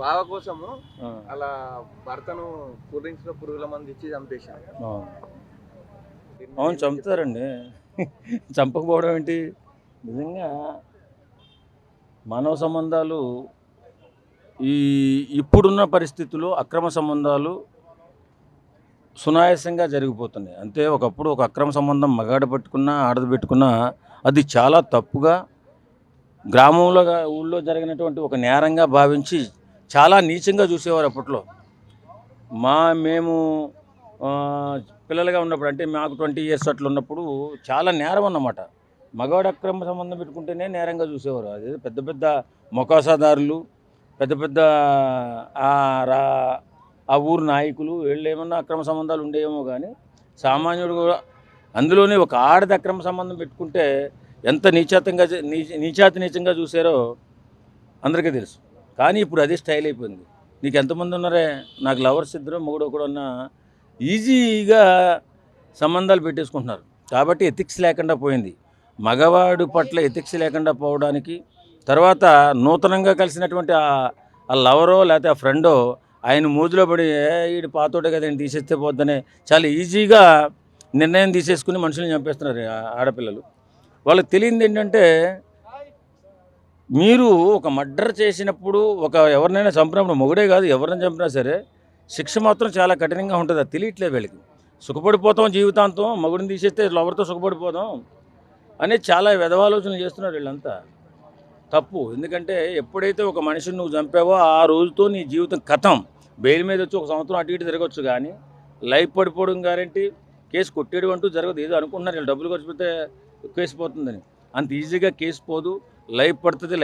బావ కోసము ఆ, అలా భర్తను కూల్ డ్రింక్స్ లో పురుగుల మంది ఇచ్చి చంపేశాను. అవును అవును చంపుతారండి. చంపకపోవడం ఏంటి? నిజంగా మానవ సంబంధాలు ఈ ఇప్పుడున్న పరిస్థితుల్లో అక్రమ సంబంధాలు సునాయాసంగా జరిగిపోతున్నాయి. అంతే ఒకప్పుడు ఒక అక్రమ సంబంధం మగాడు పెట్టుకున్నా ఆడది పెట్టుకున్నా అది చాలా తప్పుగా గ్రామంలో ఊళ్ళో జరిగినటువంటి ఒక నేరంగా భావించి చాలా నీచంగా చూసేవారు అప్పట్లో. మేము ఆ, పిల్లలుగా ఉన్నప్పుడు అంటే మాకు 20 ఇయర్స్ అట్లా ఉన్నప్పుడు చాలా నేరం అన్నమాట. మగవాడు అక్రమ సంబంధం పెట్టుకుంటేనే నేరంగా చూసేవారు. అది పెద్ద పెద్ద మొకాసాదారులు, పెద్ద పెద్ద ఆ రా ఆ ఊరు నాయకులు వీళ్ళు ఏమన్నా అక్రమ సంబంధాలు ఉండేమో కానీ సామాన్యుడు కూడా అందులోనే ఒక ఆడది అక్రమ సంబంధం పెట్టుకుంటే ఎంత నీచాతంగా నీచాతి నీచంగా చూసారో అందరికీ తెలుసు. కానీ ఇప్పుడు అదే స్టైల్ అయిపోయింది. నీకు ఎంతమంది ఉన్నారే, నాకు లవర్స్ ఇద్దరు మొగుడు ఒకడు ఉన్న ఈజీగా సంబంధాలు పెట్టేసుకుంటున్నారు. కాబట్టి ఎథిక్స్ లేకుండా పోయింది. మగవాడు పట్ల ఎథిక్స్ లేకుండా పోవడానికి తర్వాత నూతనంగా కలిసినటువంటి ఆ లవరో లేకపోతే ఆ ఫ్రెండో ఆయన మూతిలో పడి ఈడు పాతోటే కదా ఆయన తీసేస్తే పోద్దనే చాలా ఈజీగా నిర్ణయం తీసేసుకుని మనుషుల్ని చంపేస్తున్నారు ఆడపిల్లలు. వాళ్ళకి తెలియంది ఏంటంటే మీరు ఒక మర్డర్ చేసినప్పుడు ఒక ఎవరినైనా చంపినప్పుడు మొగుడే కాదు ఎవరిని చంపినా సరే శిక్ష మాత్రం చాలా కఠినంగా ఉంటుంది. అది తెలియట్లేదు వీళ్ళకి. సుఖపడిపోతాం జీవితాంతం, మగుడిని తీసేస్తే లవర్తో సుఖపడిపోతాం అనేది చాలా వెధవాలోచనలు చేస్తున్నారు వీళ్ళంతా. తప్పు. ఎందుకంటే ఎప్పుడైతే ఒక మనిషిని నువ్వు చంపావో ఆ రోజుతో నీ జీవితం కథం. బెయిల్ మీద వచ్చి 1 సంవత్సరం అటు ఇటు తిరగచ్చు కానీ లైఫ్ పడిపోవడం గ్యారంటీ, కేసు కొట్టేయడం అంటూ జరగదు. ఏదో అనుకుంటున్నారు వీళ్ళు డబ్బులు ఖర్చు పెడితే కేసు పోతుందని. అంత ఈజీగా కేసు పోదు. లైఫ్ పడుతుంది.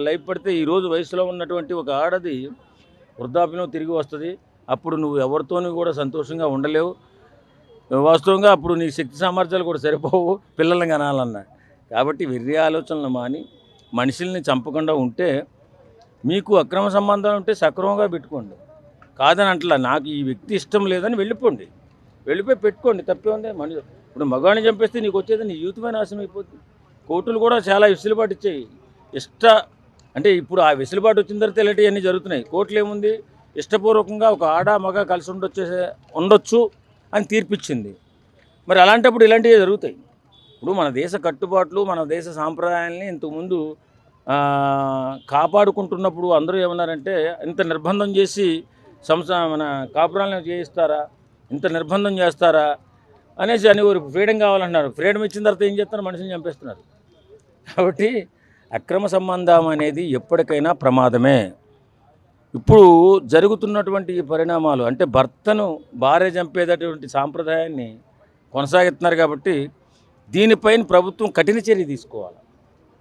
లైఫ్ పడితే ఈరోజు వయసులో ఉన్నటువంటి ఒక ఆడది వృద్ధాప్యంలో తిరిగి వస్తుంది. అప్పుడు నువ్వు ఎవరితోనూ కూడా సంతోషంగా ఉండలేవు. వాస్తవంగా అప్పుడు నీ శక్తి సామర్థ్యాలు కూడా సరిపోవు పిల్లల్ని కనాలన్నా. కాబట్టి వెర్రి ఆలోచనలు మాని మనుషుల్ని చంపకుండా ఉంటే మీకు అక్రమ సంబంధాలు ఉంటే సక్రమంగా పెట్టుకోండి. కాదని అంటలా నాకు ఈ వ్యక్తి ఇష్టం లేదని వెళ్ళిపోండి. వెళ్ళిపోయి పెట్టుకోండి, తప్పే ఉంది. ఇప్పుడు మగాడిని చంపేస్తే నీకు వచ్చేది నీ జీవితమే నాశనం అయిపోతుంది. కోర్టులు కూడా చాలా వెసులుబాటు ఇచ్చాయి. అంటే ఇప్పుడు ఆ వెసులుబాటు వచ్చిన తర్వాత ఇలాంటివన్నీ జరుగుతున్నాయి. కోర్టులు ఏముంది, ఇష్టపూర్వకంగా ఒక ఆడ మగ కలిసి ఉండొచ్చు అని తీర్పిచ్చింది. మరి అలాంటప్పుడు ఇలాంటివి జరుగుతాయి. ఇప్పుడు మన దేశ కట్టుబాట్లు మన దేశ సాంప్రదాయాల్ని ఇంతకుముందు కాపాడుకుంటున్నప్పుడు అందరూ ఏమన్నారంటే ఇంత నిర్బంధం చేసి మన కాపురాలను చేయిస్తారా, ఇంత నిర్బంధం చేస్తారా అనేసి అనేవారు. ఫ్రీడమ్ కావాలంటున్నారు. ఫ్రీడమ్ ఇచ్చిన తర్వాత ఏం చేస్తున్నారు, మనిషిని చంపేస్తున్నారు. కాబట్టి అక్రమ సంబంధం అనేది ఎప్పటికైనా ప్రమాదమే. ఇప్పుడు జరుగుతున్నటువంటి ఈ పరిణామాలు అంటే భర్తను భార్య చంపేటటువంటి సాంప్రదాయాన్ని కొనసాగిస్తున్నారు. కాబట్టి దీనిపైన ప్రభుత్వం కఠిన చర్య తీసుకోవాలి.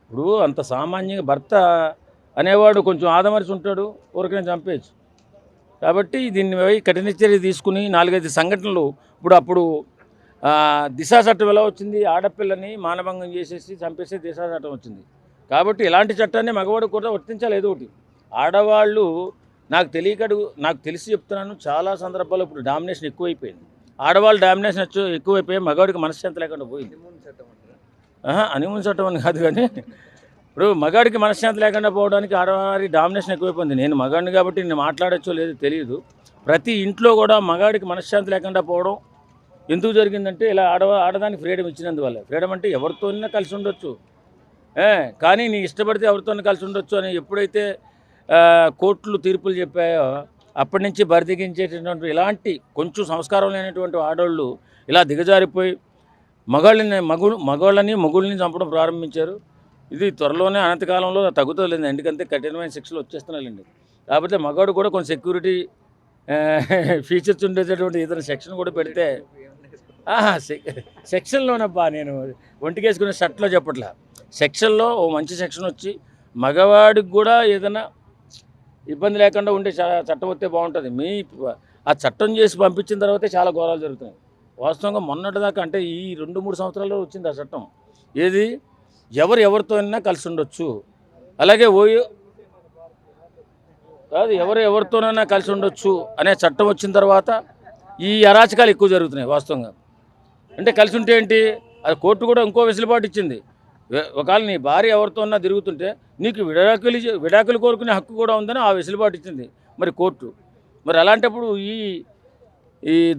ఇప్పుడు అంత సామాన్యంగా భర్త అనేవాడు కొంచెం ఆదమరిచి ఉంటాడు, ఊరికనే చంపేయచ్చు. కాబట్టి దీనిపై కఠిన చర్య తీసుకుని 4-5 సంఘటనలు అప్పుడు దిశా చట్టం ఎలా వచ్చింది, ఆడపిల్లని మానభంగం చేసేసి చంపేసే దిశా చట్టం వచ్చింది. కాబట్టి ఇలాంటి చట్టాన్ని మగవాడు కూడా వర్తించాలి. ఏదో ఒకటి ఆడవాళ్ళు నాకు తెలిసి చెప్తున్నాను, చాలా సందర్భాల్లో ఇప్పుడు డామినేషన్ ఎక్కువైపోయింది. ఆడవాళ్ళు డామినేషన్ ఎక్కువైపోయి మగవాడికి మనశ్శాంతి లేకుండా పోయింది. హనీమూన్ చట్టం అని కాదు కానీ ఇప్పుడు మగాడికి మనశ్శాంతి లేకుండా పోవడానికి ఆడవారి డామినేషన్ ఎక్కువైపోయింది. నేను మగాడిని కాబట్టి నేను మాట్లాడచ్చో లేదో తెలియదు. ప్రతి ఇంట్లో కూడా మగాడికి మనశ్శాంతి లేకుండా పోవడం ఎందుకు జరిగిందంటే ఇలా ఆడదానికి ఫ్రీడమ్ ఇచ్చినందువల్ల. ఫ్రీడమ్ అంటే ఎవరితోనైనా కలిసి ఉండొచ్చు, కానీ నీ ఇష్టపడితే ఎవరితోనైనా కలిసి ఉండొచ్చు అని ఎప్పుడైతే కోర్టులు తీర్పులు చెప్పాయో అప్పటి నుంచి బరిదిగించేటటువంటి ఇలాంటి కొంచెం సంస్కారం లేనటువంటి ఆడవాళ్ళు ఇలా దిగజారిపోయి మగవాళ్ళని మొగుళ్ళని చంపడం ప్రారంభించారు. ఇది త్వరలోనే అనంతకాలంలో తగ్గుతుంది. ఎందుకంటే కఠినమైన శిక్షలు వచ్చేస్తున్నాయండి. కాకపోతే మగవాడు కూడా కొంచెం సెక్యూరిటీ ఫీచర్స్ ఉండేటటువంటి ఏదైనా సెక్షన్ కూడా పెడితే సెక్షన్లోనబ్బా, నేను ఒంటికేసుకునే షర్ట్లో చెప్పట్లా, సెక్షన్లో ఓ మంచి సెక్షన్ వచ్చి మగవాడికి కూడా ఏదైనా ఇబ్బంది లేకుండా ఉండే చట్టం వస్తే బాగుంటుంది. ఆ చట్టం చేసి పంపించిన తర్వాతే చాలా ఘోరాలు జరుగుతున్నాయి. వాస్తవంగా మొన్నటిదాకా అంటే ఈ 2-3 సంవత్సరాల్లో వచ్చింది ఆ చట్టం. ఏది ఎవరితోనైనా కలిసి ఉండొచ్చు, అలాగే ఎవరితోనైనా కలిసి ఉండొచ్చు అనే చట్టం వచ్చిన తర్వాత ఈ అరాచకాలు ఎక్కువ జరుగుతున్నాయి. వాస్తవంగా అంటే కలిసి ఉంటే ఏంటి, అది కోర్టు కూడా ఇంకో వెసులుబాటు ఇచ్చింది. ఒకవేళ నీ భార్య ఎవరితోన్నా తిరుగుతుంటే నీకు విడాకులు కోరుకునే హక్కు కూడా ఉందని ఆ వెసులుబాటు ఇచ్చింది. మరి కోర్టు. మరి అలాంటప్పుడు ఈ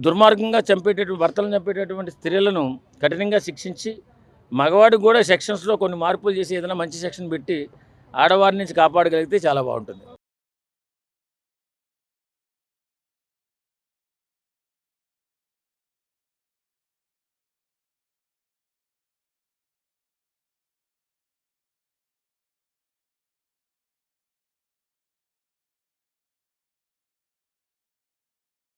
దుర్మార్గంగా చంపేటటువంటి భర్తలను చంపేటటువంటి స్త్రీలను కఠినంగా శిక్షించి మగవాడికి కూడా సెక్షన్స్లో కొన్ని మార్పులు చేసి ఏదైనా మంచి సెక్షన్ పెట్టి ఆడవారి నుంచి కాపాడగలిగితే చాలా బాగుంటుంది.